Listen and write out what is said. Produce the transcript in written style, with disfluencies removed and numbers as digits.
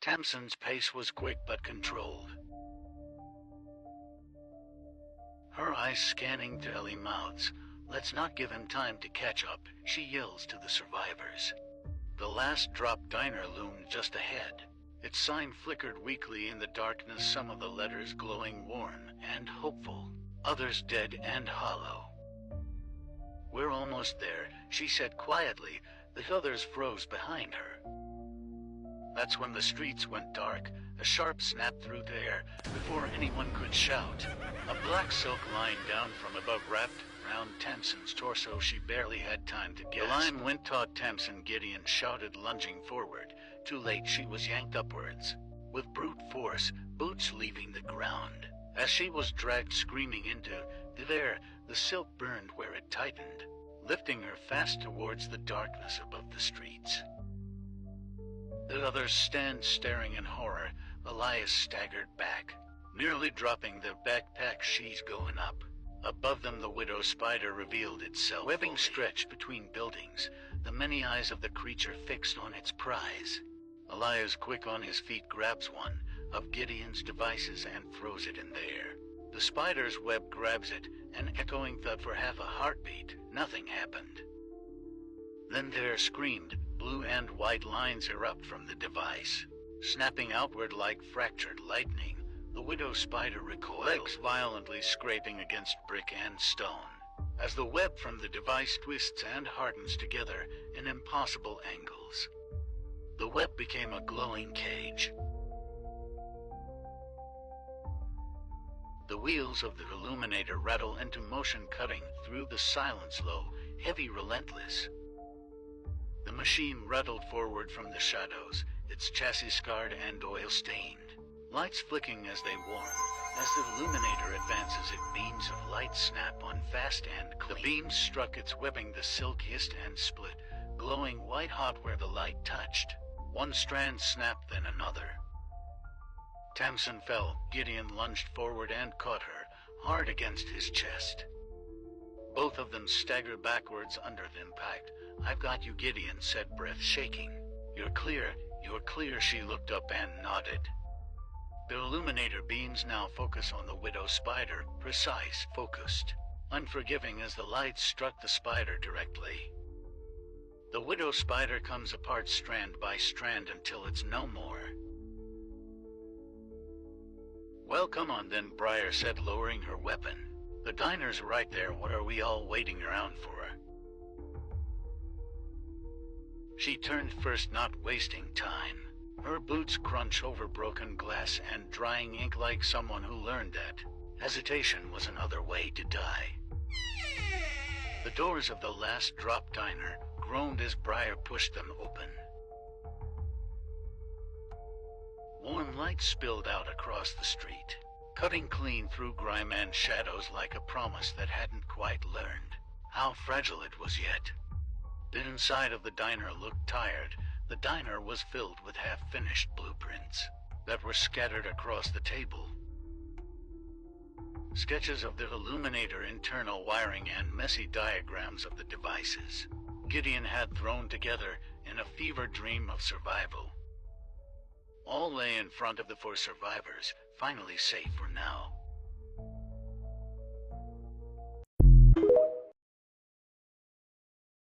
Tamsin's pace was quick but controlled. Her eyes scanning deli mouths. Let's not give him time to catch up, she yells to the survivors. The last drop diner loomed just ahead. Its sign flickered weakly in the darkness, some of the letters glowing warm and hopeful, others dead and hollow. We're almost there, she said quietly. The others froze behind her. That's when the streets went dark. A sharp snap through the air before anyone could shout. A black silk line down from above wrapped around Tamsin's torso. She barely had time to gasp. The line went taut. Tamsin, Gideon shouted, lunging forward. Too late, she was yanked upwards. With brute force, boots leaving the ground. As she was dragged screaming into the air, the silk burned where it tightened, lifting her fast towards the darkness above the streets. The others stand staring in horror. Elias staggered back, nearly dropping the backpack. She's going up. Above them, the widow spider revealed itself. Webbing stretched between buildings, the many eyes of the creature fixed on its prize. Elias, quick on his feet, grabs one of Gideon's devices and throws it in the air. The spider's web grabs it, an echoing thud for half a heartbeat. Nothing happened. Then there screamed. Blue and white lines erupt from the device, snapping outward like fractured lightning. The widow spider recoils, legs violently scraping against brick and stone, as the web from the device twists and hardens together in impossible angles. The web became a glowing cage. The wheels of the illuminator rattle into motion, cutting through the silence, low, heavy, relentless. The machine rattled forward from the shadows, its chassis scarred and oil-stained, lights flicking as they warm. As the illuminator advances, beams of light snap on fast and clean. The beams struck its webbing, the silk hissed and split, glowing white-hot where the light touched. One strand snapped, then another. Tamsin fell. Gideon lunged forward and caught her, hard against his chest. Both of them staggered backwards under the impact. I've got you, Gideon said, breath shaking. You're clear, she looked up and nodded. The illuminator beams now focus on the widow spider, precise, focused, unforgiving as the light struck the spider directly. The widow spider comes apart strand by strand until it's no more. Well, come on then, Briar said, lowering her weapon. The diner's right there. What are we all waiting around for? She turned first, not wasting time. Her boots crunch over broken glass and drying ink like someone who learned that hesitation was another way to die. The doors of the last drop diner groaned as Briar pushed them open. Warm light spilled out across the street, cutting clean through grime and shadows like a promise that hadn't quite learned how fragile it was yet. The inside of the diner looked tired. The diner was filled with half-finished blueprints that were scattered across the table. Sketches of the illuminator, internal wiring, and messy diagrams of the devices Gideon had thrown together in a fever dream of survival. All lay in front of the four survivors, finally safe for now.